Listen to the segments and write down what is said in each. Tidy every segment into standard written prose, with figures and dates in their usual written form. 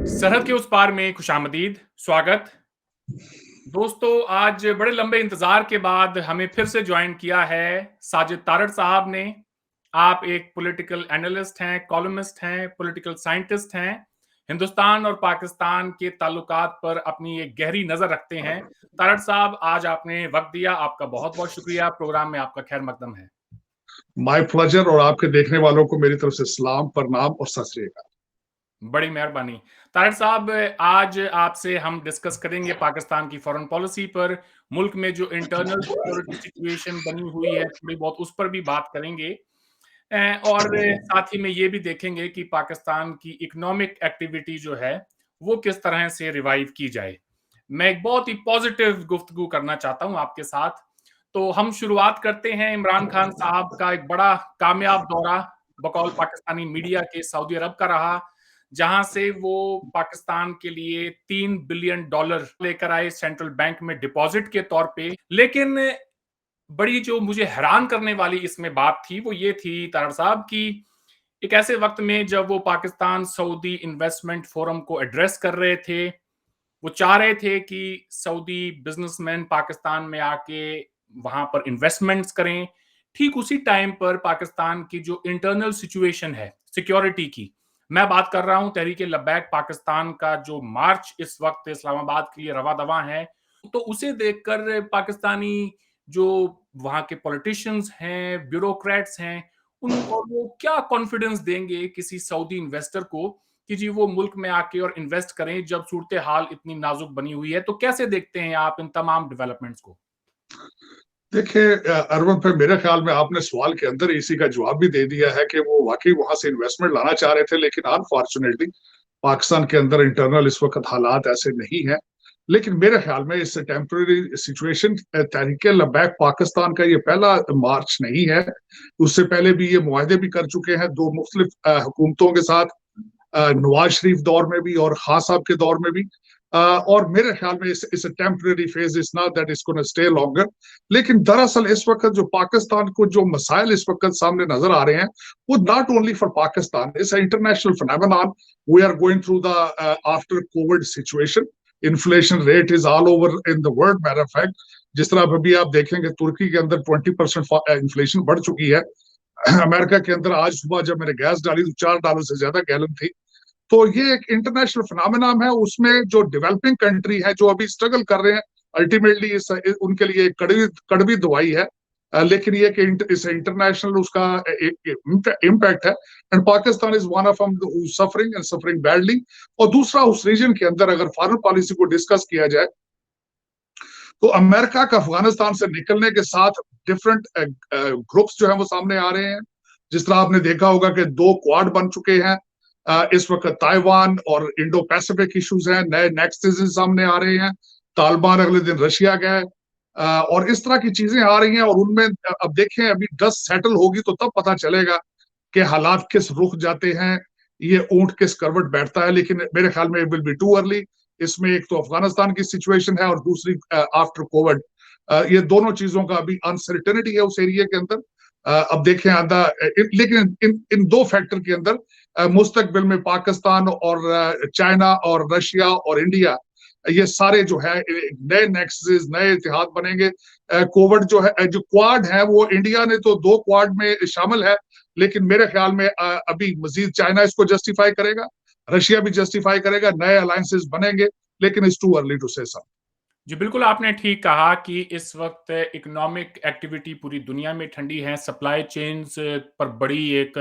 सरहद के उस पार में खुशामदीद, स्वागत। दोस्तों, आज बड़े लंबे इंतज़ार के बाद हमें फिर से जॉइन किया है साजिद तारड़ साहब ने। आप एक पॉलिटिकल एनालिस्ट हैं, कॉलमिस्ट हैं, पॉलिटिकल साइंटिस्ट हैं। हिंदुस्तान और पाकिस्तान के ताल्लुकात पर अपनी एक गहरी नज़र रखते हैं। तारड़ साहब, आज आपने वक़्त दिया, आपका बहुत-बहुत शुक्रिया। प्रोग्राम में आपका खैर मकदम है। My pleasure. और आपके देखने वालों को मेरी तरफ से सलाम, प्रणाम और सत श्री अकाल। बड़ी मेहरबानी। तारिक साहब, आज आपसे हम डिस्कस करेंगे पाकिस्तान की फॉरेन पॉलिसी पर, मुल्क में जो इंटरनल सिक्योरिटी सिचुएशन बनी हुई है, थोड़ी बहुत उस पर भी बात करेंगे। और साथ ही में ये भी देखेंगे कि पाकिस्तान की इकोनॉमिक एक्टिविटी जो है, वो किस तरह से रिवाइव की जाए। मैं एक बहुत ही पॉजिटिव गुफ्तगू करना चाहता हूँ आपके साथ। तो हम शुरुआत करते हैं इमरान खान साहब का एक बड़ा कामयाब दौरा बकौल पाकिस्तानी मीडिया के सऊदी अरब का रहा, जहां से वो पाकिस्तान के लिए $3 बिलियन लेकर आए सेंट्रल बैंक में डिपॉजिट के तौर पे। लेकिन बड़ी जो मुझे हैरान करने वाली इसमें बात थी, वो ये थी तारड़ साहब की एक ऐसे वक्त में जब वो पाकिस्तान सऊदी इन्वेस्टमेंट फोरम को एड्रेस कर रहे थे, वो चाह रहे थे कि सऊदी बिजनेसमैन पाकिस्तान में आके वहां पर इन्वेस्टमेंट्स करें। ठीक उसी टाइम पर पाकिस्तान की जो इंटरनल सिचुएशन है सिक्योरिटी की, मैं बात कर रहा हूं तहरीक लब्बैक पाकिस्तान का जो मार्च इस वक्त इस्लामाबाद के लिए रवा दवा है, तो उसे देखकर पाकिस्तानी जो वहां के पॉलिटिशियंस हैं, ब्यूरोक्रेट्स हैं, उनको वो क्या कॉन्फिडेंस देंगे किसी सऊदी इन्वेस्टर को कि जी वो मुल्क में आके और इन्वेस्ट करें जब सूरत हाल इतनी नाजुक बनी हुई है। तो कैसे देखते हैं आप इन तमाम डेवलपमेंट्स को? देखिए अरविंद भाई, मेरे ख्याल में आपने सवाल के अंदर इसी का जवाब भी दे दिया है कि वो वाकई वहां से इन्वेस्टमेंट लाना चाह रहे थे, लेकिन अनफॉर्चुनेटली पाकिस्तान के अंदर इंटरनल इस वक्त हालात ऐसे नहीं है। लेकिन मेरे ख्याल में इस टेम्पररी सिचुएशन, तहरीक लब्बैक पाकिस्तान का ये पहला मार्च नहीं है। उससे पहले भी ये मुआहदे भी कर चुके हैं दो मुख्तलिफ हुकूमतों के साथ, नवाज शरीफ दौर में भी और खान साहब के दौर में भी। और मेरे ख्याल में इस temporary phase, is not that is gonna stay longer. लेकिन दरअसल इस वक्त जो पाकिस्तान को जो मसाइल इस वक्त सामने नजर आ रहे हैं, वो not only for Pakistan, it's international phenomenon. We are going through the after Covid situation. Inflation rate is all over in the world. Matter of fact, जिस तरह अभी आप देखेंगे तुर्की के अंदर 20% इन्फ्लेशन बढ़ चुकी है। अमेरिका के अंदर आज सुबह जब मैंने गैस डाली तो $4 से ज्यादा गैलन थी। तो ये एक इंटरनेशनल फिनोमेना है। उसमें जो डेवलपिंग कंट्री है जो अभी स्ट्रगल कर रहे हैं, अल्टीमेटली उनके लिए एक कड़वी कड़वी दवाई है। लेकिन ये कि इस इंटरनेशनल उसका इम्पैक्ट है। And Pakistan is one of suffering and suffering badly. और दूसरा, उस रीजन के अंदर अगर फॉरेन पॉलिसी को डिस्कस किया जाए, तो अमेरिका का अफगानिस्तान से निकलने के साथ डिफरेंट ग्रुप्स जो है वो सामने आ रहे हैं। जिस तरह आपने देखा होगा कि दो क्वाड बन चुके हैं। इस वक्त ताइवान और इंडो पैसिफिक इश्यूज हैं, नए नेक्सस सामने आ रहे हैं। तालिबान अगले दिन रशिया गए। और इस तरह की चीजें आ रही हैं। और उनमें अब देखें, अभी डस्ट सेटल होगी तो तब पता चलेगा कि हालात किस रुख जाते हैं, ये ऊंट किस करवट बैठता है। लेकिन मेरे ख्याल में विल बी टू अर्ली। इसमें एक तो अफगानिस्तान की सिचुएशन है और दूसरी आफ्टर कोविड। ये दोनों चीजों का अभी अनसर्टेनिटी है उस एरिया के अंदर। अब देखें आधा, लेकिन इन दो फैक्टर के अंदर मुस्तकबिल में पाकिस्तान और चाइना और रशिया और इंडिया, ये सारे जो है नए नेक्सस, नए इतिहाद बनेंगे। कोविड जो है, जो क्वाड है, वो इंडिया ने तो दो क्वाड में शामिल है। लेकिन मेरे ख्याल में अभी मजीद चाइना इसको जस्टिफाई करेगा, रशिया भी जस्टिफाई करेगा, नए अलायंसेस बनेंगे। लेकिन इट्स टू अर्ली टू से सम। जी, बिल्कुल आपने ठीक कहा कि इस वक्त इकोनॉमिक एक्टिविटी पूरी दुनिया में ठंडी है। सप्लाई चेन्स पर बड़ी एक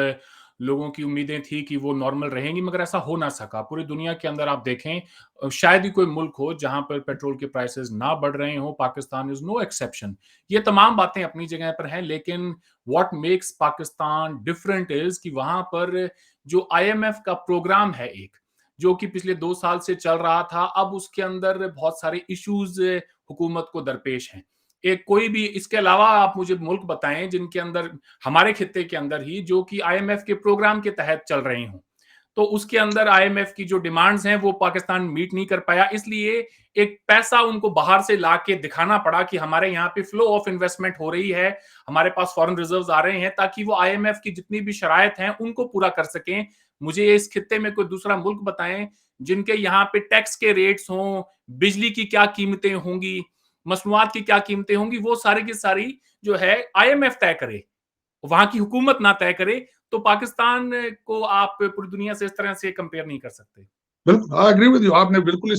लोगों की उम्मीदें थी कि वो नॉर्मल रहेंगी, मगर ऐसा हो ना सका। पूरी दुनिया के अंदर आप देखें, शायद ही कोई मुल्क हो जहां पर पेट्रोल के प्राइसेस ना बढ़ रहे हो। Pakistan is no exception. ये तमाम बातें अपनी जगह पर हैं, लेकिन what makes Pakistan different is कि वहां पर जो आईएमएफ का प्रोग्राम है एक, जो कि पिछले 2 साल से चल रहा था, अब उसके अंदर बहुत सारे इश्यूज हुकूमत को दरपेश हैं। एक कोई भी इसके अलावा आप मुझे मुल्क बताएं जिनके अंदर, हमारे खित्ते के अंदर ही, जो कि आईएमएफ के प्रोग्राम के तहत चल रहे हों, तो उसके अंदर आईएमएफ की जो डिमांड्स हैं वो पाकिस्तान मीट नहीं कर पाया। इसलिए एक पैसा उनको बाहर से ला के दिखाना पड़ा कि हमारे यहाँ पे फ्लो ऑफ इन्वेस्टमेंट हो रही है, हमारे पास फॉरेन रिजर्व्स आ रहे हैं, ताकि वो आईएमएफ की जितनी भी शराइत हैं उनको पूरा कर सकें। मुझे इस खित्ते में कोई दूसरा मुल्क बताएं जिनके यहाँ पे टैक्स के रेट्स हों, बिजली की क्या कीमतें होंगी, मसनूआत की क्या कीमतें होंगी, वो सारी की सारी जो है आईएमएफ तय करे, वहां की हुकूमत ना तय करे। तो पाकिस्तान को आप पूरी दुनिया से इस तरह से कंपेयर नहीं कर सकते। बिल्कुल, आई एग्री विद यू। आपने बिल्कुल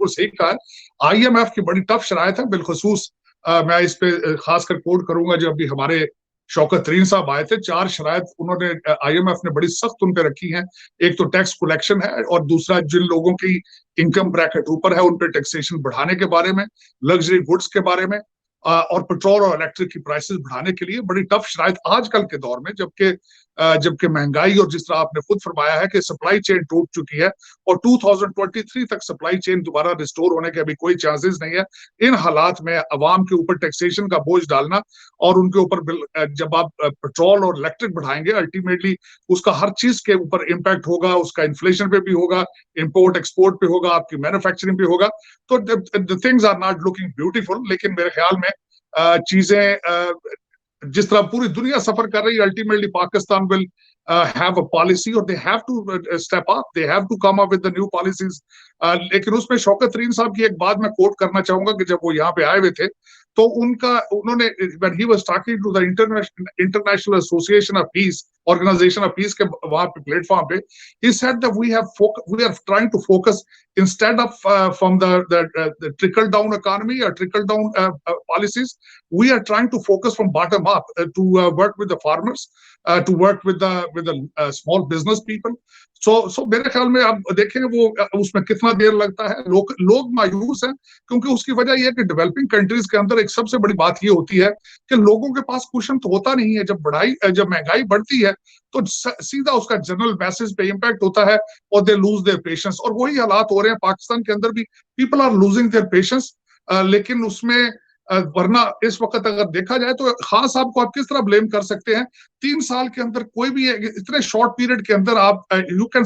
सही कहा है। आईएमएफ की बड़ी टफ शराइत है, बिलखसूस मैं इस पे खासकर कोट करूंगा। जब भी हमारे शौकत तरीन साहब आए थे, 4 शराइत उन्होंने आईएमएफ ने बड़ी सख्त उन पे रखी हैं। एक तो टैक्स कलेक्शन है, और दूसरा जिन लोगों की इनकम ब्रैकेट ऊपर है उन पे टैक्सेशन बढ़ाने के बारे में, लग्जरी गुड्स के बारे में, और पेट्रोल और इलेक्ट्रिक की प्राइसेस बढ़ाने के लिए बड़ी टफ शराइत आजकल के दौर में, जबकि महंगाई, और जिस तरह आपने खुद फरमाया है कि सप्लाई चेन टूट चुकी है, और 2023 तक सप्लाई चेन दोबारा रिस्टोर होने के अभी कोई चांसेस नहीं है। इन हालात में अवाम के ऊपर टैक्सेशन का बोझ डालना, और उनके ऊपर जब आप पेट्रोल और इलेक्ट्रिक बढ़ाएंगे, अल्टीमेटली उसका हर चीज के ऊपर इम्पैक्ट होगा, उसका इन्फ्लेशन पे भी होगा, इंपोर्ट एक्सपोर्ट पे होगा, आपकी मैन्युफैक्चरिंग पे होगा। तो the things are not looking beautiful. लेकिन मेरे ख्याल में चीजें जिस तरह पूरी दुनिया सफर कर रही है, ultimately Pakistan will have a policy, or they have to step up, they have to come up with the new policies. लेकिन उसमें शौकत तरीन साहब की एक बात मैं कोट करना चाहूंगा कि जब वो यहाँ पे आए हुए थे, तो उन्होंने when he was talking to the international association of peace, organization of peace के वहां पे प्लेटफॉर्म पे, he said that we are trying to focus, instead of from the trickle down economy or trickle down policies, we are trying to focus from bottom up, to work with the farmers, to work with the small business people. So मेरे ख्याल में आप देखेंगे वो उसमें कितना देर लगता है। लोग मायूस हैं, क्योंकि उसकी वजह यह है कि डेवलपिंग कंट्रीज के अंदर एक सबसे बड़ी बात ये होती है कि लोगों के पास कुशन तो होता नहीं है। जब महंगाई बढ़ती है, तो सीधा उसका जनरल मैसेज पे इम्पैक्ट होता है, और दे लूज देयर पेशेंस। और वही हालात हो रहे हैं पाकिस्तान के अंदर भी, people are losing their patience. लेकिन उसमें वरना इस वक्त अगर देखा जाए तो खान साहब को आप किस तरह ब्लेम कर सकते हैं? 3 साल के अंदर कोई भी इतने शॉर्ट पीरियड के अंदर आप you can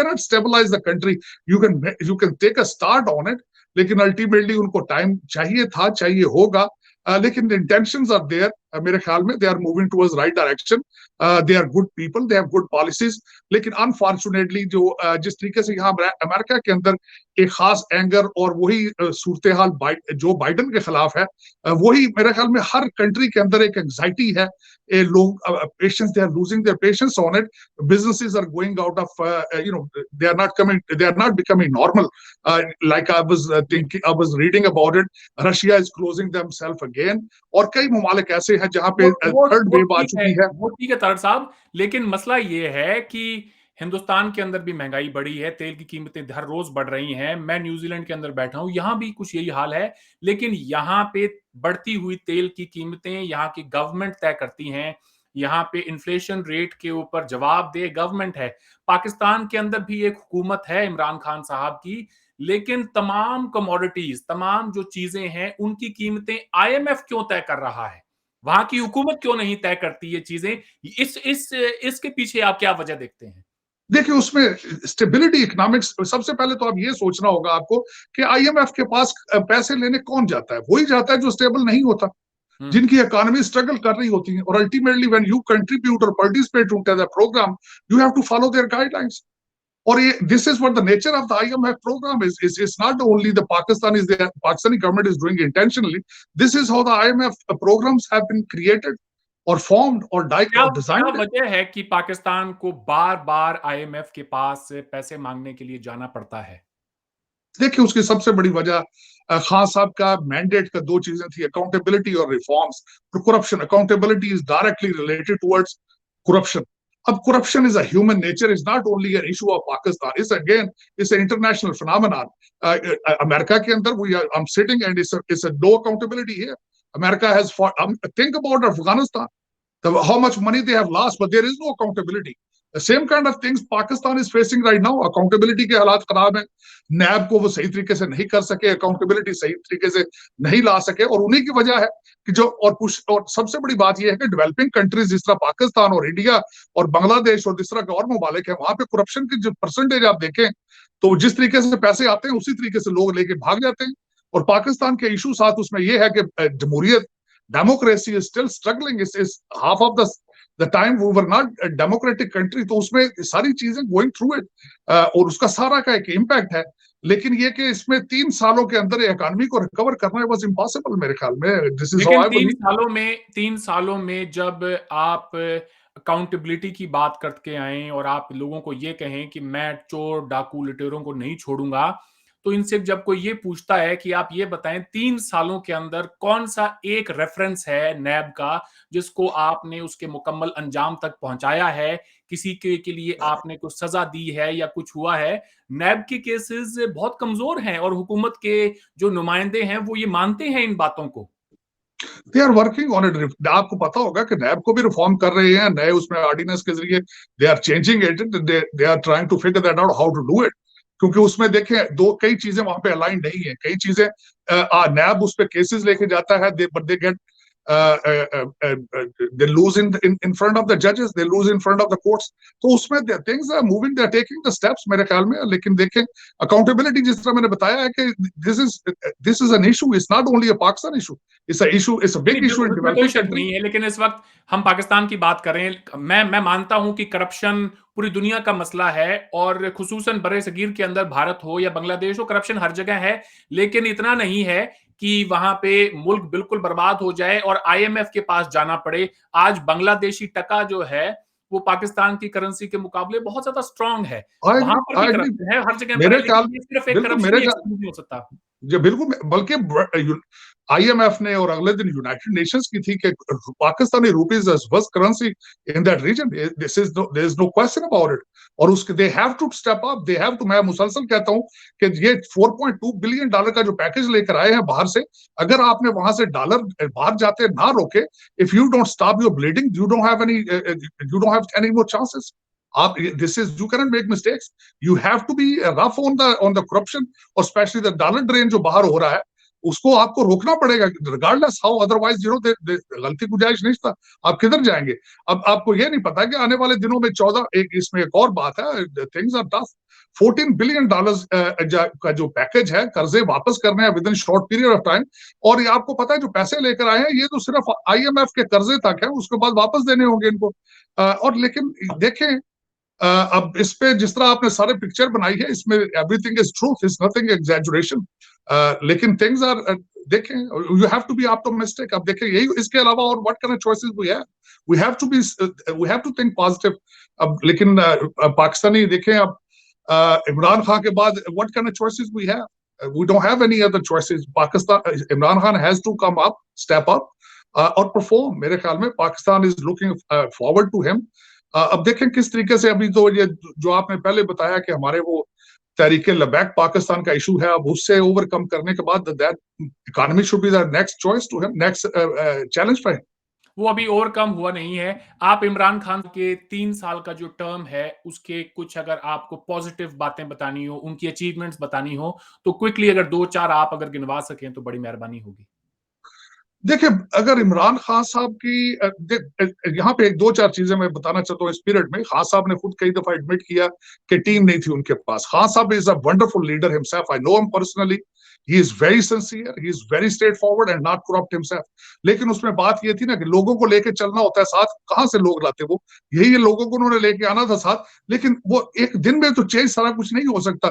not stabilize the country. You can take a start on it, लेकिन अल्टीमेटली उनको टाइम चाहिए था, चाहिए होगा। लेकिन इंटेंशंस आर देयर। मेरे ख्याल में they are moving towards right direction, they are good people, they have good policies. लेकिन अनफॉर्चुनेटली जिस तरीके से यहाँ अमेरिका के अंदर एक खास एंगर और वही सूरत हाल जो बाइडन के खिलाफ है, वही मेरे ख्याल में हर कंट्री के अंदर एक एंग्जाइटी है। लोग patience, they are losing their patience on it. businesses are going out of they are not becoming normal. Like I was reading about it. Russia is closing themselves again, और कई ममालिक ऐसे हैं जहां पे थर्ड वेव आ चुकी है। वो ठीक है तारड़ साहब, लेकिन मसला ये है कि हिंदुस्तान के अंदर भी महंगाई बढ़ी है, तेल की कीमतें हर रोज बढ़ रही हैं। मैं न्यूजीलैंड के अंदर बैठा हूं, यहां भी कुछ यही हाल है। लेकिन यहां पे बढ़ती हुई तेल की कीमतें यहां की गवर्नमेंट तय करती हैं। यहाँ पे इन्फ्लेशन रेट के ऊपर जवाबदेह गवर्नमेंट है। पाकिस्तान के अंदर भी एक हुकूमत है इमरान खान साहब की, लेकिन तमाम कमोडिटीज, तमाम जो चीजें हैं, उनकी कीमतें आईएमएफ क्यों तय कर रहा है? वहां की हुकूमत क्यों नहीं तय करती ये चीजें? इसके पीछे आप क्या वजह देखते हैं? देखिए, उसमें स्टेबिलिटी इकोनॉमिक्स, सबसे पहले तो आप ये सोचना होगा आपको कि आईएमएफ के पास पैसे लेने कौन जाता है? वही जाता है जो स्टेबल नहीं होता, जिनकी इकोनॉमी स्ट्रगल कर रही होती है। और अल्टीमेटली व्हेन यू कंट्रीब्यूट और participate to the programme, you have to follow their guidelines. और ये this is what the nature of the IMF programme is not only the Pakistani government is doing intentionally. This is how the IMF programmes have been created और formed और क्या designed. वजह है कि पाकिस्तान को बार बार IMF के पास पैसे मांगने के लिए जाना पड़ता है? देखिए, उसकी सबसे बड़ी वजह खान साहब का मैंडेट का 2 चीजें थी, अकाउंटेबिलिटी और reforms. Corruption, accountability is directly related towards corruption. अब corruption is a human nature, is not only an issue of Pakistan, it's an international phenomenon. America के अंदर we I am sitting and it's a no accountability here. America has think about Afghanistan, how much money they have lost, but there is no accountability. The same kind of things Pakistan is facing right now. Accountability के हालात खराब हैं। नैब को वो सही तरीके से नहीं कर सके, अकाउंटेबिलिटी सही तरीके से नहीं ला सके, और उन्हीं की वजह है कि और सबसे बड़ी बात यह है कि डेवलपिंग कंट्रीज जिस तरह पाकिस्तान और इंडिया और बांग्लादेश और जिस तरह के और ममालिक है, वहां पे करप्शन की जो परसेंटेज आप देखें, तो जिस तरीके से पैसे आते हैं उसी तरीके से लोग लेके भाग जाते हैं। और पाकिस्तान के इशू साथ उसमें यह है कि जमहूरियत, democracy is still struggling. Is half of the the time we were not democratic country, तो उसमें सारी चीजें गोइंग थ्रू इट, और उसका सारा का एक इम्पैक्ट है। लेकिन ये कि इसमें 3 सालों के अंदर इकोनॉमी को रिकवर करना वाज इम्पॉसिबल मेरे ख्याल में। दिस इज हाउ लेकिन आई 3 बिलीव। सालों में 3 सालों में जब आप अकाउंटेबिलिटी की बात करके आएँ और आप लोगों को ये कहें कि मैं चोर, डाकू, लुटेरों को नहीं छोड़ूँगा, तो इनसे जब कोई ये पूछता है कि आप ये बताएँ 3 सालों के अंदर कौन-सा एक रेफ़रेंस है नैब का, जिसको आपने उसके मुकम्मल अंजाम तक पहुँचाया है, किसी के लिए आपने कुछ सज़ा दी है या कुछ हुआ है? नैब के केसेज़ बहुत कमज़ोर हैं और हुकूमत के जो नुमाइंदे हैं, वो ये मानते हैं इन बातों को। They are working on it. आपको पता होगा कि नैब को भी रिफॉर्म कर रहे हैं, नए उसमें ऑर्डिनेंस के जरिए they are changing it, they are trying to figure that out how to do it. क्योंकि उसमें देखें दो कई चीजें वहां पे अलाइन नहीं है, कई चीजें नैब उस पे केसेस लेके जाता है, they get they lose in front of the judges, they lose in front of the courts। तो उसमें things are moving, they are taking the steps मेरे ख्याल में। लेकिन देखें accountability जिस तरह मैंने बताया है कि this is an issue, it's not only a Pakistan issue, it's a नहीं, big issue बिल्कुल, in उसमें कोई developing शक country। नहीं है, लेकिन इस वक़्त हम पाकिस्तान की बात कर रहे हैं। मैं मानता हूँ कि करप्शन पूरी दुनिया का मसला है और ख़ुसूसन बरे-सगीर के अंदर भारत हो या बांग्लादेश हो, करप्शन हर जगह है। लेकिन इतना नहीं है कि वहाँ पे मुल्क बिल्कुल बर्बाद हो जाए और आईएमएफ के पास जाना पड़े। आज बांग्लादेशी टका जो है, वो पाकिस्तान की करेंसी के मुकाबले बहुत ज़्यादा स्ट्रॉन्ग है। I वहाँ agree, पर भी I agree। करप्शन है, हर जगह पर है, मेरे ख्याल लेकिन ये सिर्फ़ एक बिल्कुल करप्शन मेरे ही ख्याल एक्सक्यूज़ नहीं हो सकता। जी बिल्कुल, बल्कि आईएमएफ ने और अगले दिन यूनाइटेड नेशंस की थी कि Pakistani rupees is worst currency in that region, this is there is no question about it. और उसके they have to step up, they have to. मैं मुसलसल कहता हूं कि ये 4.2 बिलियन डॉलर का जो पैकेज लेकर आए हैं बाहर से, अगर आपने वहां से डॉलर बाहर जाते ना रोके, if you don't stop your bleeding, you don't have any more chances. आप this is, you can make mistakes, you have to be rough on the corruption, और स्पेशली द डॉलर ड्रेन जो बाहर हो रहा है, उसको आपको रोकना पड़ेगा रिगार्डलेस हाउ, अदरवाइज गलती गुजाइश नहीं था। आप किधर जाएंगे? अब आपको ये नहीं पता कि आने वाले दिनों में 14, एक इसमें एक और बात है, things are tough. 14 billion dollars का जो पैकेज है, कर्जे वापस करने हैं within short period of time. और ये आपको पता है जो पैसे लेकर आए हैं, ये तो सिर्फ आईएमएफ के कर्जे तक है, उसके बाद वापस देने होंगे इनको। और लेकिन देखें, अब इस पे जिस तरह आपने सारे पिक्चर बनाई है, इसमें everything is truth, is nothing exaggeration. लेकिन थिंग्स आर, देखें, you have to be optimistic. अब देखें यही, इसके अलावा और what kind of choices we have to think positive. अब लेकिन पाकिस्तानी देखें, अब इमरान खान के बाद what kind of choices we have? We don't have any other choices. Pakistan, Imran Khan has to come up, step up, और perform। मेरे ख्याल में Pakistan is looking forward to him। अब देखें किस तरीके से, अभी तो ये जो आपने पहले बताया कि हमारे वो तहरीके लबैक पाकिस्तान का इशू है, अब उससे ओवरकम करने के बाद that economy should be the next choice to him, next challenge for him. वो अभी ओवरकम हुआ नहीं है। आप इमरान खान के 3 साल का जो टर्म है, उसके कुछ अगर आपको पॉज़िटिव बातें बतानी हो, उनकी अचीवमेंट्स बतानी हो, तो क्विकली अगर 2-4 आप अगर गिनवा सकें तो बड़ी मेहरबानी होगी। देखिए, अगर इमरान खान साहब की यहाँ पे एक दो चार चीजें मैं बताना चाहता हूँ। इस पीरियड में खान साहब ने खुद कई दफा एडमिट किया कि टीम नहीं थी उनके पास। Khan sahab is a wonderful leader himself, I know him personally, he is very sincere, he is very straight forward and not corrupt himself. लेकिन उसमें बात ये थी ना कि लोगों को लेके चलना होता है साथ, कहाँ से लोग लाते वो, यही लोगों को उन्होंने लेके आना था साथ। लेकिन वो एक दिन में तो चेंज सारा कुछ नहीं हो सकता,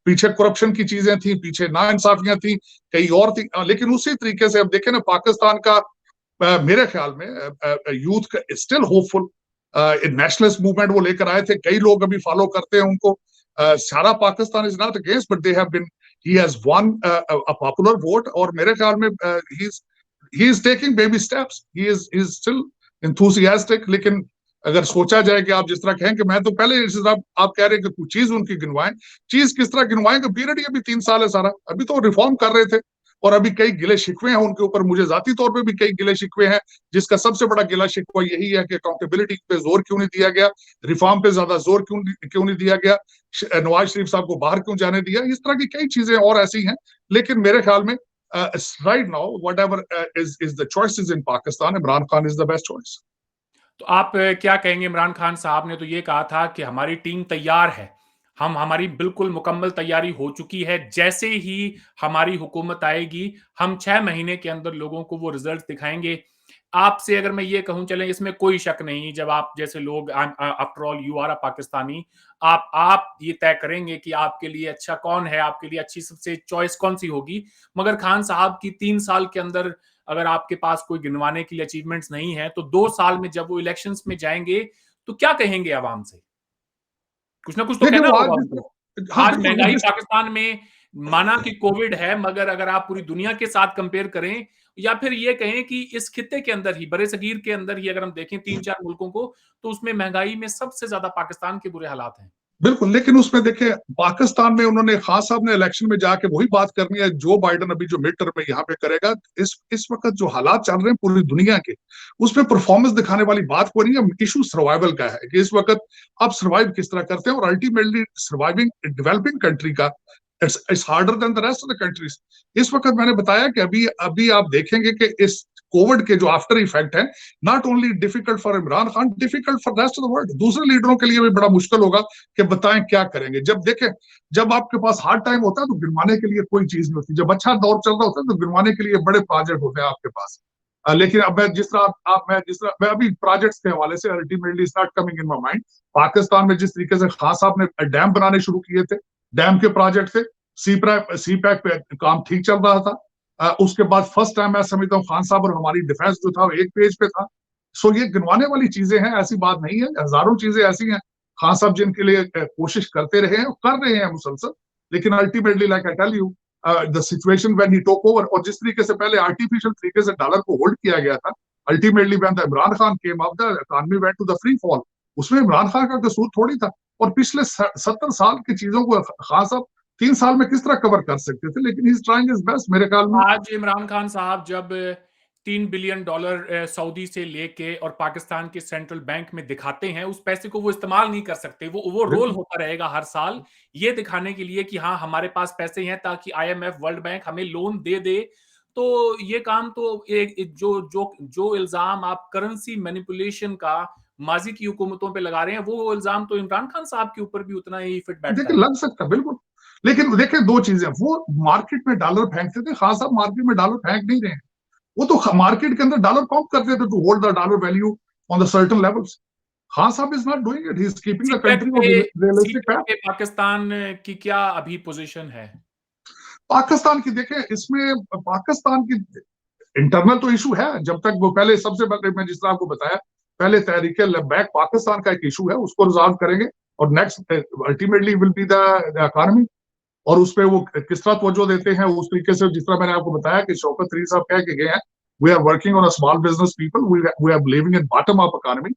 पीछे करप्शन की चीजें थी, पीछे नाइंसाफियां थी, कई और थी। लेकिन उसी तरीके से अब देखें ना, पाकिस्तान का मेरे ख्याल में youth still hopeful, nationalist movement वो लेकर आए थे, कई लोग अभी फॉलो करते हैं उनको। सारा Pakistan is not against, but they have been, he has won a popular vote. और मेरे ख्याल में he is taking baby steps, he is still enthusiastic. लेकिन अगर सोचा जाए कि आप जिस तरह कहें कि मैं तो पहले इस तरह आप कह रहे हैं कि कुछ चीज उनकी गिनवाएं, चीज किस तरह गिनवाएं कि पीरियड ये भी 3 साल है सारा, अभी तो रिफॉर्म कर रहे थे। और अभी कई गिले शिकवे हैं उनके ऊपर, मुझे जाती तौर पे भी कई गिले शिकवे हैं, जिसका सबसे बड़ा गिला शिकवा यही है कि अकाउंटेबिलिटी पे जोर क्यों नहीं दिया गया, रिफॉर्म पे ज्यादा जोर क्यों नहीं दिया गया, नवाज शरीफ साहब को बाहर क्यों जाने दिया, इस तरह की कई चीजें और ऐसी हैं। लेकिन मेरे ख्याल में right now what ever is the choices in Pakistan, Imran Khan is the best choice. तो आप क्या कहेंगे? इमरान खान साहब ने तो ये कहा था कि हमारी टीम तैयार है, हमारी बिल्कुल मुकम्मल तैयारी हो चुकी है, जैसे ही हमारी हुकूमत आएगी, हम 6 महीने के अंदर लोगों को वो रिज़ल्ट दिखाएँगे। आपसे अगर मैं ये कहूँ, चलें इसमें कोई शक नहीं, जब आप जैसे लोग after all you are a Pakistani, आप ये तय करेंगे कि आपके लिए अच्छा कौन है, आपके लिए अच्छी सबसे चॉइस कौन-सी होगी। मगर खान साहब की 3 साल के अंदर अगर आपके पास कोई गिनवाने के लिए अचीवमेंट्स नहीं है, तो 2 साल में जब वो इलेक्शंस में जाएँगे, तो क्या कहेंगे आवाम से? कुछ ना कुछ तो देखिए कहना वो आज होगा जिस उनको। तरह हाँ, आज बिल्कुल वो महँगाई जिस पाकिस्तान में, माना कि कोविड है, मगर अगर आप पूरी दुनिया के साथ कंपेयर करें, या फिर ये कहें कि इस खित्ते के अंदर ही, बड़े-सगीर के अंदर ही अगर हम देखें 3-4 मुल्कों को, तो उसमें महँगाई में सबसे ज़्यादा पाकिस्तान के बुरे हालात हैं। बिल्कुल, लेकिन उसमें देखिए पाकिस्तान में उन्होंने खान साहब ने इलेक्शन में जाके वही बात करनी है जो बाइडेन अभी जो मिड टर्म में यहाँ पे करेगा। इस वक्त जो हालात चल रहे हैं पूरी दुनिया के, उसमें परफॉर्मेंस दिखाने वाली बात कोई नहीं है। इशू सर्वाइवल का है कि इस वक्त आप सर्वाइव किस तरह करते हैं, और अल्टीमेटली सर्वाइविंग डेवलपिंग कंट्री का it's harder than the rest of the countries. इस वक्त मैंने बताया कि अभी अभी आप देखेंगे कि इस कोविड के जो आफ्टर इफेक्ट है, not only difficult for Imran Khan, difficult for rest of the world. दूसरे लीडरों के लिए भी बड़ा मुश्किल होगा कि बताएं क्या करेंगे। जब देखें, जब आपके पास हार्ड टाइम होता है तो गिनवाने के लिए कोई चीज नहीं होती, जब अच्छा दौर चल रहा होता है तो गिनवाने के लिए बड़े प्रोजेक्ट होते हैं आपके पास। लेकिन अब मैं जिस तरह मैं जिस तरह मैं अभी प्रोजेक्ट्स के हवाले से ultimately start coming in my mind, Pakistan में जिस तरीके से खान साहब ने डैम बनाने शुरू किए थे, डैम के प्रोजेक्ट थे, सी पैक पे काम ठीक चल रहा था। उसके बाद फर्स्ट टाइम मैं समझता हूँ खान साहब और हमारी डिफेंस जो था वो एक पेज पे था। सो ये गिनवाने वाली चीजें हैं, ऐसी बात नहीं है, हजारों चीजें ऐसी हैं खान साहब जिनके लिए कोशिश करते रहे हैं, कर रहे हैं मुसलसल। लेकिन ultimately like I tell you, the situation when he took over, और जिस तरीके से पहले आर्टिफिशियल तरीके से डॉलर को होल्ड किया गया था, ultimately when the Imran Khan came up the economy went to the free fall. उसमें इमरान खान का कसूर थोड़ी था। और पिछले 70 साल की चीजों को खान साहब 3 साल में किस तरह कवर कर सकते थे, लेकिन he is trying his best मेरे ख्याल में। आज इमरान खान साहब जब $3 बिलियन सऊदी से लेके और पाकिस्तान के सेंट्रल बैंक में दिखाते हैं, उस पैसे को वो इस्तेमाल नहीं कर सकते। वो रोल बिल्कुल होता रहेगा हर साल, ये दिखाने के लिए कि हाँ, हमारे पास पैसे हैं, ताकि आईएमएफ, वर्ल्ड बैंक हमें लोन दे दे। तो ये काम तो एक जो जो जो इल्ज़ाम आप करेंसी मैनिपुलेशन का माज़ी की हुकूमतों पे लगा रहे हैं, वो इल्ज़ाम तो इमरान खान साहब के ऊपर भी उतना ही फिट बैठता देखिए है। लग सकता है बिल्कुल। लेकिन देखिए दो चीजें, वो मार्केट में डॉलर फेंकते थे, खान साहब मार्केट में डॉलर फेंक नहीं रहे हैं। वो तो मार्केट के अंदर डॉलर पंप करते थे to hold the dollar value on the certain levels. Khan sahab is not doing it, he is keeping the CPEC country पे ऑन रियलिस्टिक सीपैक पैथ। पे पाकिस्तान की क्या अभी पोज़ीशन है? पाकिस्तान की देखें, इसमें पाकिस्तान की इंटरनल तो इशू है। जब तक वो पहले सबसे पहले मैं जिस तरह आपको बताया, पहले तहरीक लबैक पाकिस्तान का एक इशू है, उसको रिजॉल्व करेंगे। और next ultimately will be the economy, और उस पर वो किस तरह तवज्जो देते हैं उस तरीके से। जिस तरह मैंने आपको बताया कि शौकत तरीक साहब कह के गए हैं, we are working on a small business people, we are living in bottom up economy.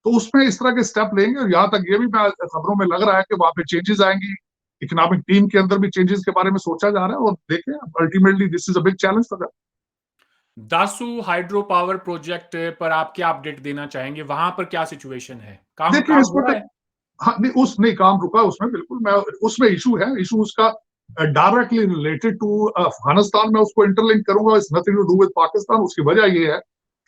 तो उसमें इस तरह के स्टेप लेंगे। और यहाँ तक ये भी खबरों में लग रहा है कि वहां पे चेंजेस आएंगी, इकोनॉमिक टीम के अंदर भी चेंजेस के बारे में सोचा जा रहा है। और देखें ultimately this is a big challenge for that. Dasu hydro power project पर आप क्या अपडेट देना चाहेंगे? वहां पर क्या सिचुएशन है? काम देखिए काम इस हो रहा वक्त, है? हाँ नहीं, उस नहीं काम रुका उसमें, बिल्कुल मैं उसमें इशू है। इशू उसका डायरेक्टली रिलेटेड टू अफगानिस्तान, में उसको इंटरलिंक करूंगा, it's nothing to do with Pakistan. उसकी वजह यह है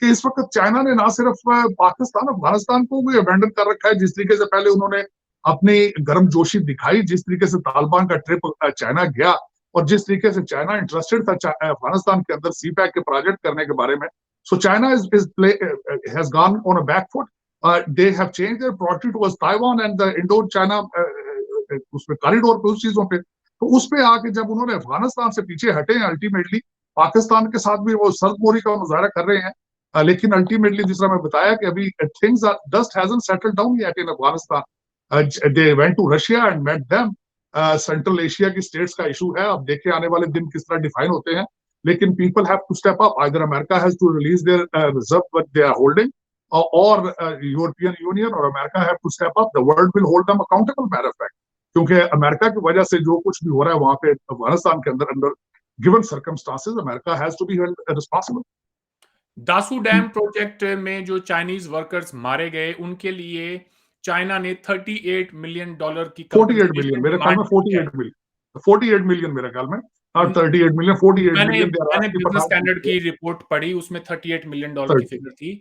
कि इस वक्त चाइना ने ना सिर्फ पाकिस्तान अफगानिस्तान को भी अबेंडन कर रखा है, जिस तरीके से पहले उन्होंने अपनी गर्मजोशी दिखाई, जिस तरीके से तालिबान का ट्रिप चाइना गया, और जिस तरीके से चाइना इंटरेस्टेड था अफगानिस्तान के अंदर सी पैक के प्रोजेक्ट करने के बारे में। So China is has gone on a back foot. they have changed their priority towards Taiwan and the Indo-China उसमें कॉरिडोर पे, उस चीजों पे। तो उस पे आके जब उन्होंने अफगानिस्तान से पीछे हटे हैं, अल्टीमेटली पाकिस्तान के साथ भी वो सर्दमोरी का मुजाहरा कर रहे हैं। लेकिन अल्टीमेटली जिस तरह मैं बताया कि अभी things just hasn't settled down yet in Afghanistan. They went to Russia and met them. Central Asia की स्टेट्स का इशू है, अब देखे आने वाले दिन किस तरह डिफाइन होते हैं। लेकिन people have to step up, either America has to release their reserve what they are holding, or European Union or America have to step up. The world will hold them accountable, matter of fact. क्योंकि America की वजह से जो कुछ भी हो रहा है वहां पे अफगानिस्तान के अंदर अंदर given circumstances, America has to be held responsible. Dasu dam project में जो चाइनीज वर्कर्स मारे गए, उनके लिए चाइना ने $38 मिलियन की 48 मिलियन कंपनसेशन मेरे ख्याल डिमांड में, की है। 48 मिलियन मेरे ख्याल में, नॉट न- 38 मिलियन, 48 मैंने मिलियन दे आर मैंने आस्किंग बिजनेस फॉर स्टैंडर्ड की रिपोर्ट पढ़ी, उसमें $38 मिलियन की 30। फिगर थी।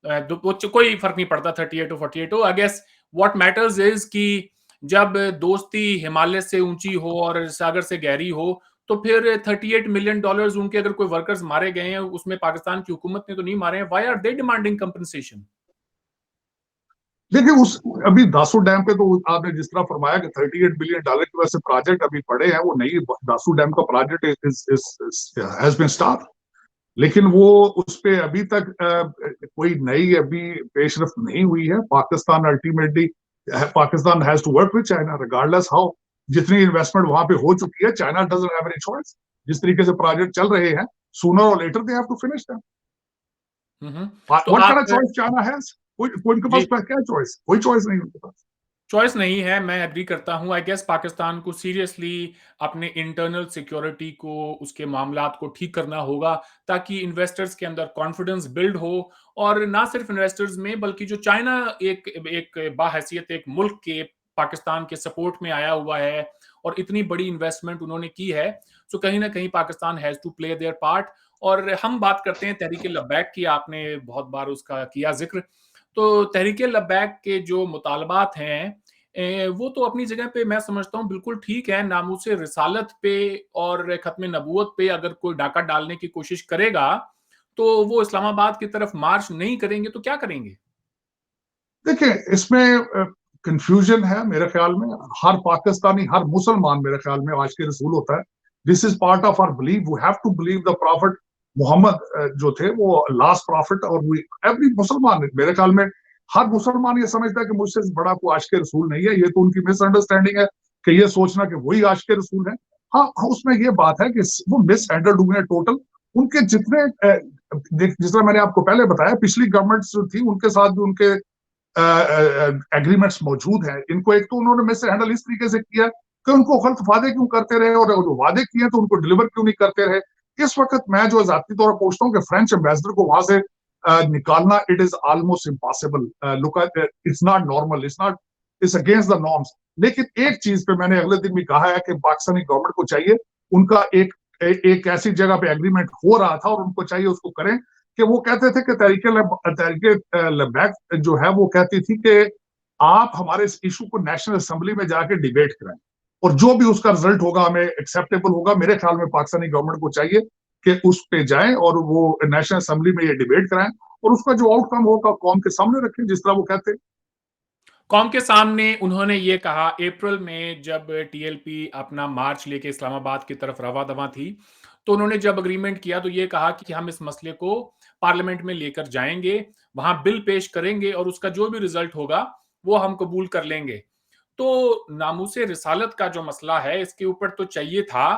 कोई फर्क नहीं पड़ता 38 हो 48 हो। I guess what matters is कि जब दोस्ती हिमालय से ऊंची हो और सागर से गहरी हो, तो फिर $38 मिलियन उनके अगर कोई वर्कर्स मारे गए हैं, उसमें पाकिस्तान की हुकूमत ने तो नहीं मारे हैं। Why are they demanding compensation? देखिए उस अभी दासू डैम पे तो आपने जिस तरह फरमाया कि $38 बिलियन की वजह से प्रोजेक्ट अभी पड़े हैं, वो नई दासू डैम का प्रोजेक्ट हैज बीन स्टॉप, लेकिन वो उस पे अभी तक कोई नई अभी पेशरफ नहीं हुई है। Pakistan ultimately Pakistan has to work with China regardless how, जितनी इन्वेस्टमेंट वहां पे हो चुकी है, China doesn't have any choice. जिस तरीके से प्रोजेक्ट चल रहे हैं, सूनर और later they have to finish them. तो व्हाट काइंड आप ऑफ चॉइस चाइना हैज? कोई उनके जी, पास क्या चॉइस? कोई चॉइस नहीं उनके पास। चॉइस नहीं है, मैं एग्री करता हूँ। आई गेस पाकिस्तान को सीरियसली अपने इंटरनल सिक्योरिटी को, उसके मामलात को ठीक करना होगा, ताकि इन्वेस्टर्स के अंदर कॉन्फिडेंस बिल्ड हो। और ना सिर्फ इन्वेस्टर्स में, बल्कि जो चाइना एक एक बाहैसियत एक मुल्क के पाकिस्तान के सपोर्ट में आया हुआ है और इतनी बड़ी इन्वेस्टमेंट उन्होंने की है, सो कहीं ना कहीं Pakistan has to play their part. और हम बात करते हैं तहरीक-ए-लब्बैक की, आपने बहुत बार उसका किया जिक्र। तो तहरीक-ए-लब्बैक के जो मुतालबात हैं, वो तो अपनी जगह पे मैं समझता हूँ बिल्कुल ठीक है। नामूसे रिसालत पे और खत्म नबूवत पे अगर कोई डाका डालने की कोशिश करेगा, तो वो इस्लामाबाद की तरफ मार्च नहीं करेंगे तो क्या करेंगे? देखिए इसमें कंफ्यूजन है मेरे ख्याल में। हर पाकिस्तानी, हर मुसलमान मेरे ख्याल में आज के रसूल होता है। This is part of our believe, we have to believe the prophet Mohammad जो थे वो लास्ट प्रॉफिट। और एवरी मुसलमान मेरे ख्याल में, हर मुसलमान ये समझता है कि मुझसे बड़ा कोई आज के रसूल नहीं है। ये तो उनकी मिसअंडरस्टैंडिंग है कि ये सोचना कि वही आज के रसूल है। हाँ हाँ, उसमें ये बात है कि वो मिस हैंडल्ड हुए हैं टोटल। उनके जितने जिस तरह मैंने आपको पहले बताया, पिछली गवर्नमेंट जो थी उनके साथ भी उनके एग्रीमेंट्स मौजूद हैं। इनको एक तो उन्होंने मिस हैंडल इस तरीके से किया कि उनको गलत वादे क्यों करते रहे, और जो वादे किए तो उनको डिलीवर क्यों नहीं करते रहे। इस वक्त मैं जो जाती तौर पर पूछता हूँ कि फ्रेंच एम्बेसडर को वहां से निकालना, it is almost impossible. Look, it's not normal, it's not, it's against the norms. लेकिन एक चीज पे मैंने अगले दिन भी कहा है कि पाकिस्तानी गवर्नमेंट को चाहिए, उनका एक ऐसी जगह पे एग्रीमेंट हो रहा था और उनको चाहिए उसको करें, कि वो कहते थे कि तहरीके लब्बैक जो है वो कहती थी कि आप हमारे इस इशू को नेशनल असेंबली में जाके डिबेट करें, और जो भी उसका रिजल्ट होगा हमें एक्सेप्टेबल होगा। मेरे ख्याल में पाकिस्तानी गवर्नमेंट को चाहिए कि उस पे जाएं और वो नेशनल असेंबली में ये डिबेट कराएं, और उसका जो आउटकम होगा कौम के सामने रखें, जिस तरह वो कहते हैं। कौम के सामने उन्होंने ये कहा अप्रैल में, जब टीएलपी अपना मार्च लेके इस्लामाबाद की तरफ रवा-दवा थी, तो उन्होंने जब एग्रीमेंट किया तो ये कहा कि हम इस मसले को पार्लियामेंट में लेकर जाएँगे, वहाँ बिल पेश करेंगे और उसका जो भी रिजल्ट होगा, वो हम कबूल कर लेंगे। तो नामूसे रिसालत का जो मसला है, इसके ऊपर तो चाहिए था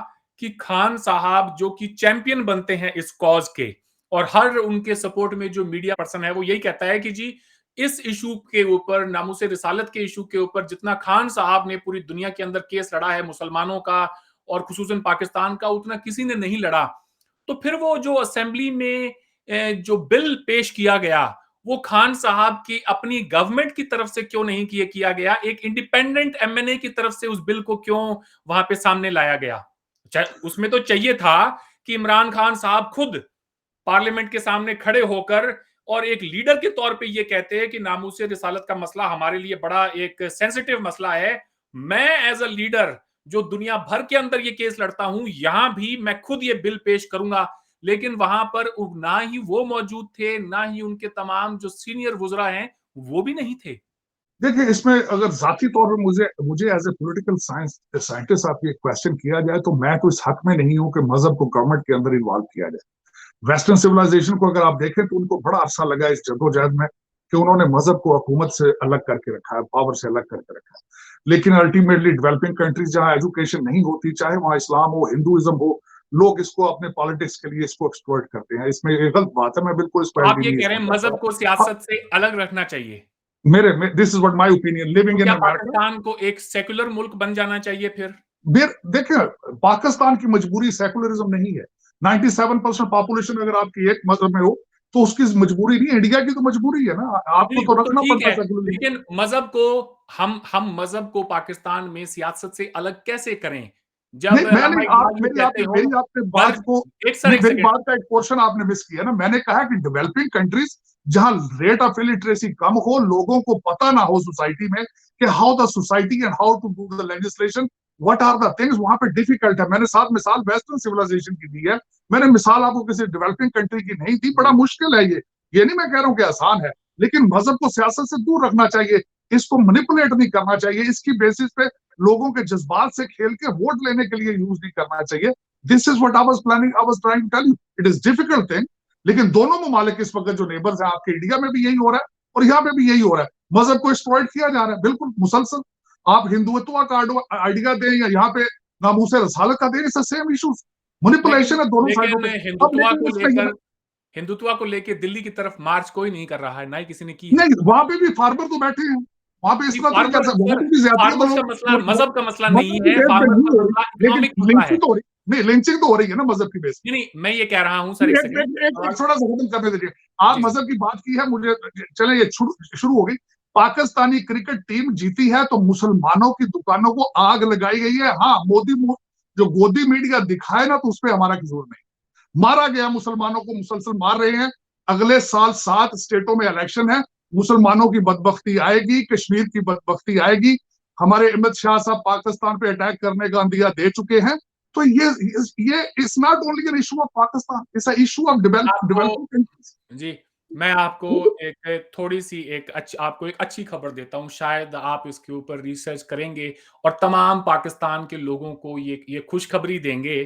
कि खान साहब जो कि चैंपियन बनते हैं इस कॉज़ के, और हर उनके सपोर्ट में जो मीडिया पर्सन है वो यही कहता है कि जी, इस इशू के ऊपर, नामूसे रिसालत के इशू के ऊपर जितना खान साहब ने पूरी दुनिया के अंदर केस लड़ा है मुसलमानों का और खुसूसन पाकिस्तान का, उतना किसी ने नहीं लड़ा। तो फिर वो जो असेंबली में जो बिल पेश किया गया, वो खान साहब की अपनी गवर्नमेंट की तरफ से क्यों नहीं किया गया? एक इंडिपेंडेंट एमएनए की तरफ से उस बिल को क्यों वहां पे सामने लाया गया? उसमें तो चाहिए था कि इमरान खान साहब खुद पार्लियामेंट के सामने खड़े होकर और एक लीडर के तौर पे ये कहते हैं कि नामूसे रिसालत का मसला हमारे लिए बड़ा एक सेंसिटिव मसला है। मैं एज अ लीडर जो दुनिया भर के अंदर ये केस लड़ता हूं, यहां भी मैं खुद ये बिल पेश करूंगा। लेकिन वहां पर ना ही वो मौजूद थे, ना ही उनके तमाम जो सीनियर वुजरा हैं वो भी नहीं थे। देखिए इसमें अगर जाती तौर पर मुझे मुझे as a political science scientist आपकी क्वेश्चन किया जाए, तो मैं तो इस हक में नहीं हूं कि मजहब को गवर्नमेंट के अंदर इन्वॉल्व किया जाए। वेस्टर्न सिविलाइजेशन को अगर आप देखें तो उनको बड़ा अरसा लगा इस जद्दोजहद में कि उन्होंने मजहब को हुकूमत से अलग करके रखा है, पावर से अलग करके रखा है। लेकिन अल्टीमेटली डेवलपिंग कंट्रीज जहां एजुकेशन नहीं होती, चाहे वहां इस्लाम हो, हिंदुइज्म हो, लोग इसको अपने पॉलिटिक्स के लिए इसको एक्सप्लॉइट करते हैं। इसमें एक गलत बात है, मैं बिल्कुल इसको आप ये एग्री नहीं कह रहे हैं करता। मजहब को हाँ, सियासत से अलग रखना चाहिए? This is what my opinion, तो लिविंग इन क्या अमेरिका। पाकिस्तान को एक सेक्युलर मुल्क बन जाना चाहिए फिर? देखिए पाकिस्तान की मजबूरी सेकुलरिज्म नहीं है। 97% पॉपुलेशन अगर आपकी एक मजहब में हो तो उसकी मजबूरी नहीं, इंडिया की तो मजबूरी है ना, आपको नहीं, तो वो तो रखना ठीक पड़ता है, है सेकुलरिज्म। लेकिन मज़हब को हम मज़हब को पाकिस्तान में सियासत से अलग कैसे करें? जब नहीं, मैं अल्लामा नहीं, आप इकबाल यूँ कहते हो, मेरी आपने गर बात को, एक सर, एक मेरी सेकंड। बात का एक पोर्शन आपने मिस किया ना। मैंने कहा कि डेवलपिंग कंट्रीज जहां रेट ऑफ इलिटरेसी कम हो, लोगों को पता ना हो सोसाइटी में कि how the society and how to do the legislation, what are the things वहां पे डिफिकल्ट है। मैंने साथ मिसाल वेस्टर्न सिविलाइजेशन की दी है, मैंने मिसाल आपको किसी डेवलपिंग कंट्री की नहीं दी। बड़ा मुश्किल है ये नहीं मैं कह रहा हूं कि आसान है, लेकिन मजहब को सियासत से दूर रखना चाहिए, इसको मैनिपुलेट नहीं करना चाहिए, इसकी बेसिस पे लोगों के जज्बात से खेल के वोट लेने के लिए यूज नहीं करना चाहिए। This is what I was planning, I was trying to tell you. It is difficult thing, लेकिन दोनों ममालिक इस वक्त जो नेबर्स हैं, आपके इंडिया में भी यही हो रहा है और यहाँ पे भी यही हो रहा है। मजहब को एक्सप्लॉइट किया जा रहा है बिल्कुल मुसलसल। आप हिंदुत्व का आइडिया दें या यहाँ पे नामूसे रसालत का दें, इट्स सेम इश्यूज, लेकिन मैनिपुलेशन है दोनों साइडों लेकिन पे। अब लेकिन इसमें हिंदुत्व को लेकर दिल्ली की तरफ मार्च कोई नहीं कर रहा है, ना ही किसी ने की है। नहीं, वहां पे भी फार्मर तो बैठे हैं, वहां पे इस नहीं, तरह तो नहीं कर फार्मर सकते, वहां सर, पे भी ज्यादा तो फार्मर्स का लोग मसला मजहब का मसला नहीं मजहब की है, बेस पे फार्मर्स नहीं का हो मसला रही, लेकिन इकोनॉमिक मसला है। लिंचिंग तो हो रही, नहीं लिंचिंग तो हो रही है ना मजहब की बेस। नहीं नहीं, मैं ये कह रहा हूं सर, एक सेकंड एक थोड़ा सा खत्म करने दीजिए। आप जी मजहब की बात की है, मुझे चले ये शुरू हो गई। पाकिस्तानी क्रिकेट टीम जीती है तो मुसलमानों की दुकानों को आग लगाई गई है। हाँ, मोदी जो गोदी मीडिया दिखाए ना, तो उस पर हमारा कसूर नहीं। मारा गया, मुसलमानों को मुसलसल मार रहे हैं। अगले साल 7 स्टेटों में इलेक्शन है, मुसलमानों की बदबख्ती आएगी, कश्मीर की बदबख्ती आएगी। हमारे अमित शाह साहब पाकिस्तान पे अटैक करने का अंदिया दे चुके हैं। तो ये it's not only an issue of Pakistan, it's a issue of आपको डेवलपिंग कंट्रीज। जी, मैं आपको एक थोड़ी-सी आपको एक अच्छी खबर देता हूँ, शायद आप इसके ऊपर रिसर्च करेंगे और तमाम पाकिस्तान के लोगों को ये खुशखबरी देंगे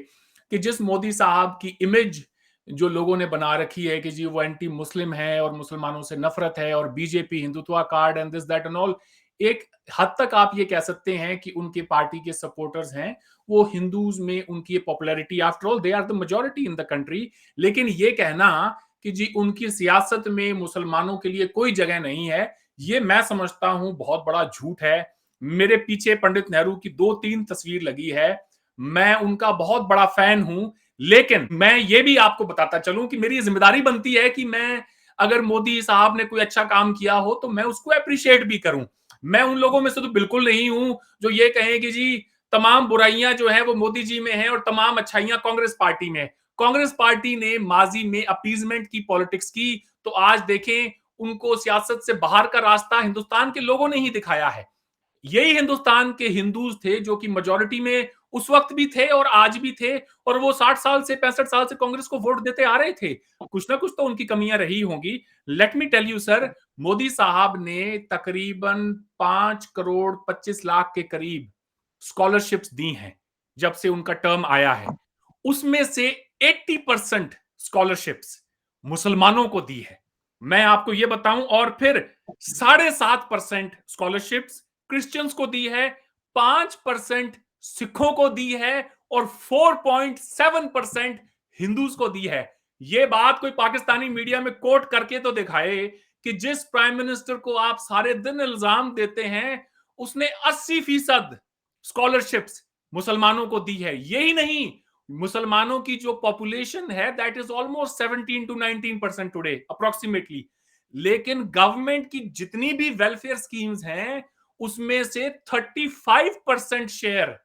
कि जिस मोदी साहब की इमेज जो लोगों ने बना रखी है कि जी वो एंटी मुस्लिम है और मुसलमानों से नफ़रत है और BJP Hindutva card and this that and all, एक हद तक आप ये कह सकते हैं कि उनके पार्टी के सपोर्टर्स हैं, वो हिंदूज़ में उनकी popularity, after all they are the majority in the country. लेकिन ये कहना कि जी उनकी सियासत में मुसलमानों के लिए कोई जगह नहीं है, ये मैं समझता हूं बहुत बड़ा झूठ है। मेरे पीछे पंडित नेहरू की 2-3 तस्वीर लगी है, मैं उनका बहुत बड़ा फैन हूं। लेकिन मैं ये भी आपको बताता चलूं कि मेरी जिम्मेदारी बनती है कि मैं, अगर मोदी साहब ने कोई अच्छा काम किया हो तो मैं उसको अप्रिशिएट भी करूं। मैं उन लोगों में से तो बिल्कुल नहीं हूं जो ये कहें कि जी तमाम बुराइयां जो है वो मोदी जी में हैं और तमाम अच्छाइयां कांग्रेस पार्टी में। कांग्रेस पार्टी ने माजी में अपीजमेंट की पॉलिटिक्स की, तो आज देखें उनको सियासत से बाहर का रास्ता हिंदुस्तान के लोगों ने ही दिखाया है। यही हिंदुस्तान के हिंदूज थे जो कि मेजॉरिटी में उस वक्त भी थे और आज भी थे, और वो 60 साल से 65 साल से कांग्रेस को वोट देते आ रहे थे। कुछ ना कुछ तो उनकी कमियां रही होंगी। Let me tell you sir, Modi साहब ने तकरीबन 5 करोड़ 25 लाख के करीब स्कॉलरशिप्स दी हैं जब से उनका टर्म आया है। उसमें से 80% स्कॉलरशिप्स मुसलमानों को दी है, मैं आपको यह बताऊं। और फिर 7.5% स्कॉलरशिप्स क्रिश्चियंस को दी है, 5% सिखों को दी है और 4.7% हिंदूज को दी है। यह बात कोई पाकिस्तानी मीडिया में कोट करके तो दिखाए कि जिस प्राइम मिनिस्टर को आप सारे दिन इल्जाम देते हैं, उसने 80% स्कॉलरशिप्स मुसलमानों को दी है। यही नहीं, मुसलमानों की जो पॉपुलेशन है that is almost 17 to 19% today approximately. लेकिन गवर्नमेंट की जितनी भी वेलफेयर स्कीम्स हैं उसमें से 35% शेयर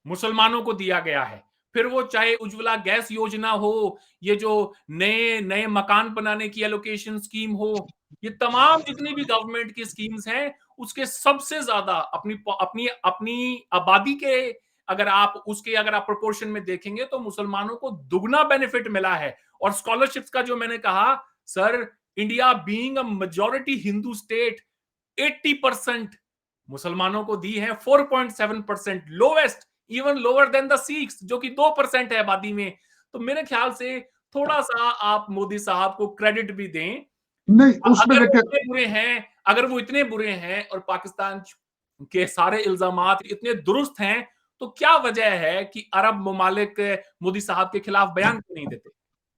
मुसलमानों को दिया गया है। फिर वो चाहे उज्ज्वला गैस योजना हो, ये जो नए नए मकान बनाने की एलोकेशन स्कीम हो, ये तमाम जितनी भी गवर्नमेंट की स्कीम्स हैं उसके सबसे ज्यादा अपनी अपनी अपनी आबादी के, अगर आप प्रोपोर्शन में देखेंगे तो मुसलमानों को दुगना बेनिफिट मिला है। और स्कॉलरशिप्स का जो मैंने कहा sir, India being a majority Hindu state, 80% मुसलमानों को दी है, 4.7% lowest, even lower than the Sikhs जो कि 2% है आबादी में। तो मेरे ख्याल से थोड़ा सा आप मोदी साहब को क्रेडिट भी दें। नहीं उसमें अगर वो देखिए, इतने बुरे हैं, अगर वो इतने बुरे हैं और पाकिस्तान के सारे इल्जामात इतने दुरुस्त हैं, तो क्या वजह है कि अरब ममालिक मोदी साहब के खिलाफ बयान क्यों नहीं देते?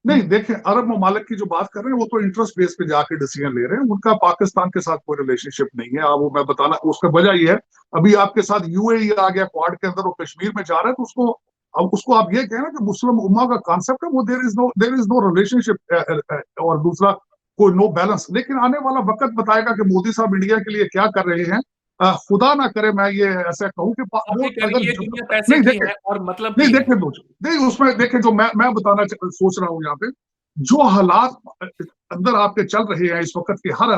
नहीं देखिए, अरब ममालिक की जो बात कर रहे हैं वो तो इंटरेस्ट बेस पे जाके डिसीजन ले रहे हैं, उनका पाकिस्तान के साथ कोई रिलेशनशिप नहीं है। अब वो मैं बताना उसका वजह ये है, अभी आपके साथ यूएई आ गया क्वाड के अंदर, वो कश्मीर में जा रहा है, तो उसको अब उसको आप ये कहना कि मुस्लिम उम्मा का कॉन्सेप्ट है वो, देयर इज नो रिलेशनशिप और दूसरा कोई नो बैलेंस। लेकिन आने वाला वक्त बताएगा कि मोदी साहब इंडिया के लिए क्या कर रहे हैं। खुदा ना करे मैं ये ऐसा कहूँ कि वो आखिरकार अगर ये दुनिया पैसे नहीं की देखे, है और मतलब नहीं की है। देखे नहीं उसमें देखे जो मैं बताना सोच रहा हूँ यहाँ पे, जो हालात अंदर आपके चल रहे हैं इस वक्त के, हर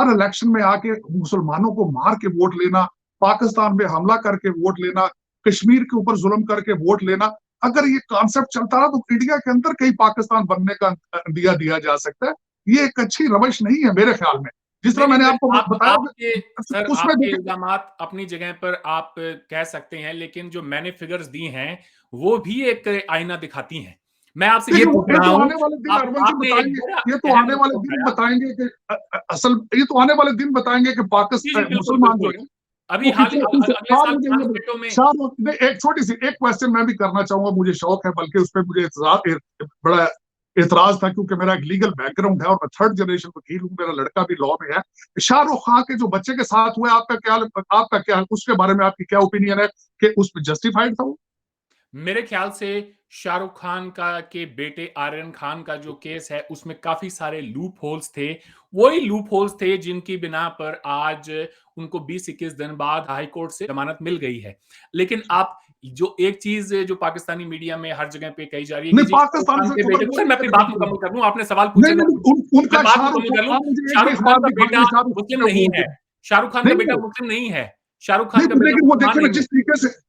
इलेक्शन में आके मुसलमानों को मार के वोट लेना, पाकिस्तान में हमला करके वोट लेना, कश्मीर के ऊपर जुल्म करके वोट लेना, अगर ये कॉन्सेप्ट चलता रहा तो इंडिया के अंदर कई पाकिस्तान बनने का दिया जा सकता है। ये एक अच्छी रवैश नहीं है मेरे ख्याल में। जिस तरह नहीं, मैंने नहीं, आपको आप बताया आपके सर उसमें आपके देखिए, इल्ज़ामात अपनी जगह पर आप कह सकते हैं, लेकिन जो मैंने फ़िगर्स दी हैं, वो भी एक आईना दिखाती हैं। मैं आपसे ये देखिए पूछ ये रहा तो हूँ, आने वाले दिन आप अरवल जी आपने एक बताएंगे, बड़ा ये तो अहम आने वाले नुकता दिन उठाया। बताएंगे कि असल ये तो आने वाले दिन बताएंगे कि जी, जी, पाकिस्तान बिल्कुल, मुसलमान जो बिल्कुल। है अभी वो हाल ही कितने खुश है। अगले आप साल मुझे ये ट्रांसलेटो में शाहरुख ने एक छोटी सी एक क्वेश्चन मैं भी करना चाहूंगा, मुझे शौक है, बल्कि उस पर मुझे बड़ा एतराज था क्योंकि मेरा एक लीगल बैकग्राउंड है और मैं थर्ड जनरेशन वकील हूँ, मेरा लड़का भी लॉ में है। शाहरुख खान के जो बच्चे के साथ हुआ, आपका क्या उसके बारे में आपकी क्या ओपिनियन है कि उस पर जस्टिफाइड था वो? मेरे ख्याल से शाहरुख खान का के बेटे आर्यन खान का जो केस है उसमें काफी सारे लूप होल्स थे। वही लूप होल्स थे जिनकी बिना पर आज उनको 20-21 दिन बाद हाई कोर्ट से जमानत मिल गई है। लेकिन आप जो एक चीज जो पाकिस्तानी मीडिया में हर जगह पे कही जा रही है कि नहीं, जी शाहरुख पाकिस्तान खान से के खबर बेटे को, कोई सर मैं नहीं अपनी लेकर बात चल मुकम्मल रहा। कर लूं, आपने सवाल नहीं पूछे मैं नहीं, मैं उनका बात शाहरुख मुकम्मल कर लूं। आप मुझे एक शाहरुख एक खान बार का भी बेटा खाली शाहरुख मुस्लिम का नहीं बोल है। दें। शाहरुख खान का नहीं बेटा नहीं मुस्लिम नहीं है। शाहरुख खान नहीं, का तो बेटा लेकिन वो मुसलमान देखिए ना, नहीं है।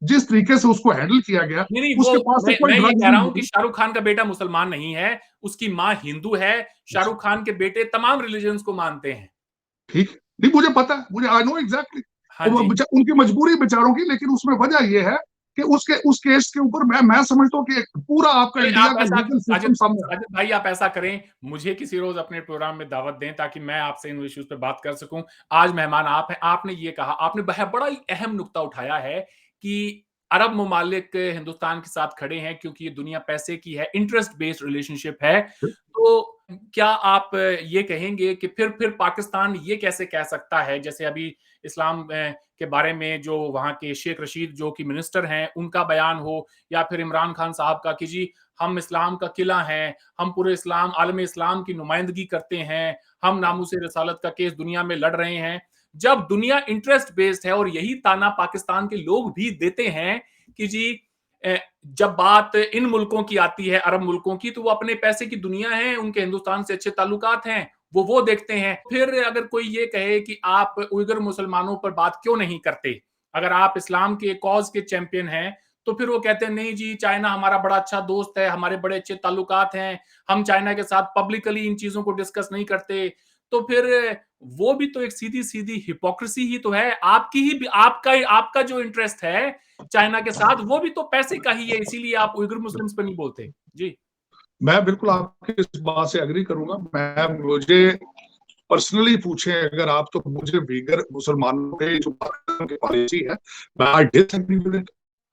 जिस तरीके से उसको हैंडल किया गया, नहीं, नहीं, उसके वो पास से कोई मैं ये ड्रग कह रहा नहीं हूँ कि मिली। शाहरुख खान का बेटा मुसलमान नहीं है, उसकी माँ हिंदू है। शाहरुख खान के बेटे तमाम रिलिजन्स को मानते हैं। ठीक है, नहीं मुझे पता है, मुझे आई नो एग्जैक्टली। हाँ जी। उनकी मजबूरी बेचारों की, लेकिन उसमें वजह यह है कि उस केस के ऊपर मैं समझता हूँ कि पूरा आपका नहीं, इंडिया आप का ऐसा लीगल सिस्टम साजिद सामने है। साजिद भाई आप ऐसा करें, मुझे किसी रोज़ अपने प्रोग्राम में दावत दें ताकि मैं आपसे इन इश्यूज़ पे बात कर सकूँ। आज मेहमान आप हैं, आपने ये कहा, आपने बड़ा ही अहम नुक्ता उठाया है कि अरब ममालिक हिंदुस्तान के साथ खड़े हैं क्योंकि ये दुनिया पैसे की है, इंटरेस्ट बेस्ड रिलेशनशिप है। तो क्या आप ये कहेंगे कि फिर पाकिस्तान ये कैसे कह सकता है, जैसे अभी इस्लाम के बारे में जो वहाँ के शेख रशीद जो कि मिनिस्टर हैं, उनका बयान हो या फिर इमरान खान साहब का कि जी हम इस्लाम का किला हैं, हम पूरे इस्लाम आलम इस्लाम की नुमाइंदगी करते हैं, हम नामूस रिसालत का केस दुनिया में लड़ रहे हैं। जब दुनिया इंटरेस्ट बेस्ड है और यही ताना पाकिस्तान के लोग भी देते हैं कि जी जब बात इन मुल्कों की आती है, अरब मुल्कों की, तो वो अपने पैसे की दुनिया है, उनके हिंदुस्तान से अच्छे ताल्लुकात हैं, वो देखते हैं। फिर अगर कोई ये कहे कि आप उइगर मुसलमानों पर बात क्यों नहीं करते? अगर आप इस्लाम के कॉज़ के चैंपियन हैं, तो फिर वो कहते हैं नहीं जी चाइना हमारा बड़ा अच्छा दोस्त है, हमारे बड़े अच्छे ताल्लुकात हैं, हम चाइना के साथ पब्लिकली इन चीज़ों को डिस्कस नहीं करते। तो फिर वो भी तो एक सीधी-सीधी हिपोक्रेसी ही तो है। आपका जो इंटरेस्ट है चाइना के साथ, वो भी तो पैसे का ही है, इसीलिए आप उइगर मुस्लिम्स पे नहीं बोलते। जी। मैं बिल्कुल आपकी इस बात से एग्री करूंगा। मैं मुझे पर्सनली पूछे अगर आप, तो मुझे वीगर मुसलमानों के जो पाकिस्तान की पॉलिसी है, मैं I disagree with it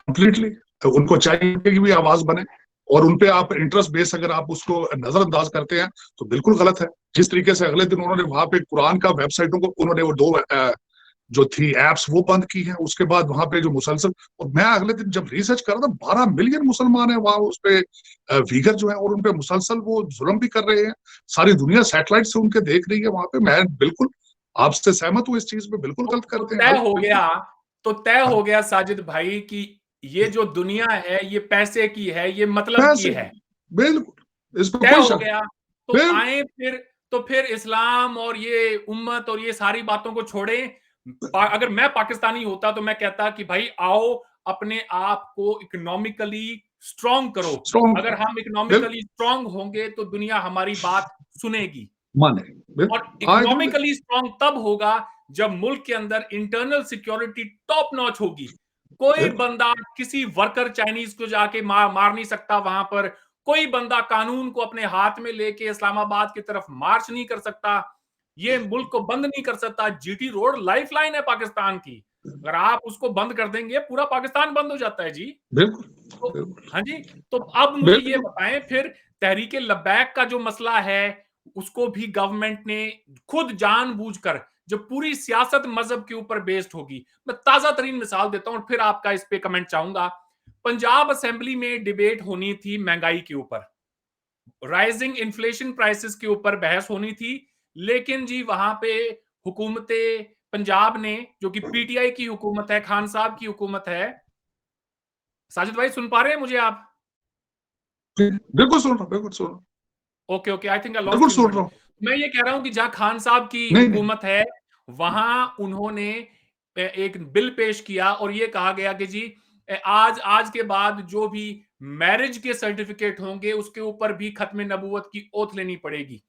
completely. उनको चाहिए कि भी आवाज बने, और उनपे आप इंटरेस्ट बेस अगर आप उसको नजरअंदाज करते हैं तो बिल्कुल गलत है। जिस तरीके से अगले दिन उन्होंने वहां पे कुरान का वेबसाइटों को उन्होंने वो दो जो थी एप्स वो बंद की है, उसके बाद वहां पे जो मुसलसल, और मैं अगले दिन जब रिसर्च कर रहा था, 12 मिलियन मुसलमान है वहां उस पे वीगर जो है, और उनपे मुसलसल वो जुल्म भी कर रहे हैं। सारी दुनिया सैटेलाइट से उनके देख रही है वहां पे। मैं बिल्कुल आपसे सहमत हूँ इस चीज में, बिल्कुल गलत तो करते हैं, तय गलत हो बिल्कुल। गया तो तय हाँ, हो गया साजिद भाई कि ये जो दुनिया है ये पैसे की है, ये मतलब की पैसे है। बिल्कुल, इस पर तय कोई हो शक गया तो नहीं। आए फिर, तो फिर इस्लाम और ये उम्मत और ये सारी बातों को छोड़ें। अगर मैं पाकिस्तानी होता तो मैं कहता कि भाई आओ अपने आप को इकोनॉमिकली स्ट्रांग करो। स्ट्रॉन्ग, अगर हम बिल्कुल इकोनॉमिकली स्ट्रांग होंगे तो दुनिया हमारी बात सुनेगी। माने, और बिल्कुल I agree with. Economically strong तब होगा जब मुल्क के अंदर इंटरनल सिक्योरिटी टॉप नॉच होगी। कोई बिल्कुल बंदा किसी वर्कर चाइनीज को जाके मार नहीं सकता वहां पर। कोई बंदा कानून को अपने हाथ में लेके इस्लामाबाद की तरफ मार्च नहीं कर सकता। ये मुल्क को बंद नहीं कर सकता। जीटी रोड लाइफलाइन है पाकिस्तान की। अगर आप उसको बंद कर देंगे पूरा पाकिस्तान बंद हो जाता है जी। बिल्कुल तो बिल्कुल हाँ जी, तो अब मुझे ये बिल्कुल। बताएं फिर तहरीके लब्बैक का जो मसला है, उसको भी गवर्नमेंट ने खुद जानबूझकर, जो पूरी सियासत मजहब के ऊपर बेस्ड होगी। मैं ताजा तरीन मिसाल देता हूं और फिर आपका इस पे कमेंट चाहूंगा। पंजाब असेंबली में डिबेट होनी थी महंगाई के ऊपर, राइजिंग इन्फ्लेशन प्राइसेस के ऊपर बहस होनी थी। लेकिन जी वहां पे हुकूमत पंजाब ने, जो कि पीटीआई की हुकूमत है, खान साहब की हुकूमत है। साजिद भाई सुन पा रहे हैं मुझे आप? बिल्कुल सुन रहा हूँ, बिल्कुल सुन रहा हूँ, okay, okay, I think I lost बिल्कुल यू इन द सुन मिडल। रहा हूँ। मैं ये कह रहा हूं कि जहां खान साहब की नहीं नहीं, हुकूमत है, वहां उन्होंने एक बिल पेश किया और ये कहा गया कि जी आज आज के बाद जो भी मैरिज के सर्टिफिकेट होंगे उसके ऊपर भी खत्म नबूवत की ओथ लेनी पड़ेगी।